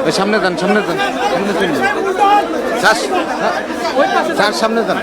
ওই সামনে দেন, সামনে দেন, সামনে দেন, স্যার সামনে দেন।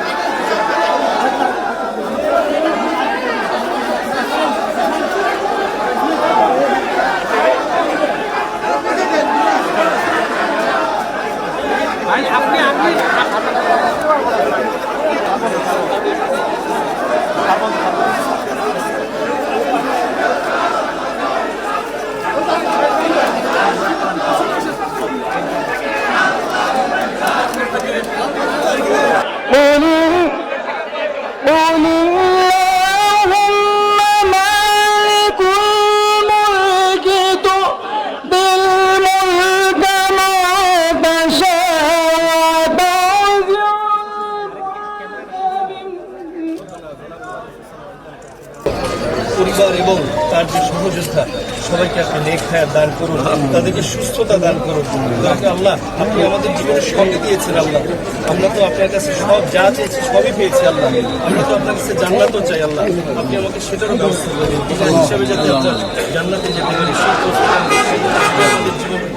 পরিবার এবং তার যে সহযোদ্ধা সবাইকে আপনি নেক হায়াত দান করুন, তাদেরকে সুস্থতা দান করুন। তাকে আল্লাহ আপনি আমাদের জীবনে সবই দিয়েছেন আল্লাহ। আমরা তো আপনার কাছে সব যা চেয়েছি সবই পেয়েছি আল্লাহ। আমরা তো আপনার কাছে জান্নাতও চাই আল্লাহ। আপনি আমাকে সেটারও ব্যবস্থা করে দিন, বিনা হিসাবে যাতে আমরা জান্নাতে যেতে পারি সেই প্রস্তুতি আমাদের জীবনে।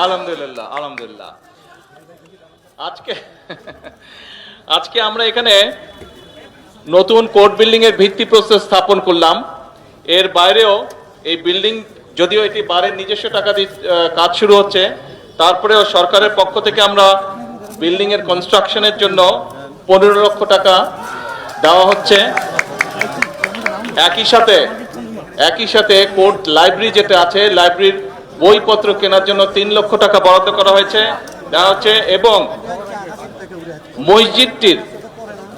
আলহামদুলিল্লাহ, আলহামদুলিল্লাহ। আজকে আমরা এখানে নতুন কোর্ট বিল্ডিং এর ভিত্তি প্রস্তর স্থাপন করলাম। এর বাইরেও এই বিল্ডিং, যদিও এটি বারের নিজস্ব টাকা দিয়ে কাজ শুরু হচ্ছে, তারপরেও সরকারের পক্ষ থেকে আমরা বিল্ডিং এর কনস্ট্রাকশনের জন্য 15 লক্ষ টাকা দেওয়া হচ্ছে। একই সাথে কোর্ট লাইব্রেরি যেটা আছে, লাইব্রেরির বইপত্র কেনার জন্য 3 লক্ষ টাকা বরাদ্দ করা হয়েছে, দেওয়া হচ্ছে, এবং মসজিদটির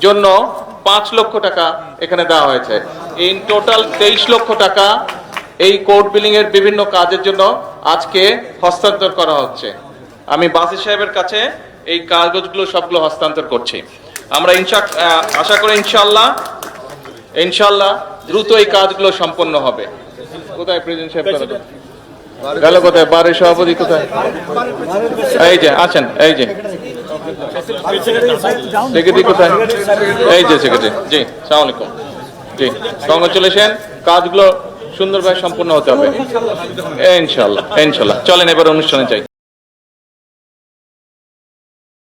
জন্য 5 লক্ষ টাকা এখানে দেওয়া হয়েছে। ইন টোটাল 23 লক্ষ টাকা এই কোর্ট বিল্ডিং এর বিভিন্ন কাজের জন্য আজকে হস্তান্তর করা হচ্ছে। আমি বাসি সাহেবের কাছে এই কাগজগুলো সবগুলো হস্তান্তর করছি। আমরা আশা করি ইনশাল্লাহ দ্রুত এই কাজগুলো সম্পন্ন হবে। কোথায় প্রেসিডেন্ট সাহেব গেল? কোথায় বারের সভাপতি? কোথায়? এই যে আছেন, এই যে সেক্রেটারি কোথায়? এই যে সেক্রেটারি। জি, আসসালামু আলাইকুম। জি, কংগ্রেচুলেশন। কাজগুলো সুন্দরভাবে সম্পূর্ণ হতে হবে ইনশাল্লাহ। চলেন এবার অনুষ্ঠানে যাই।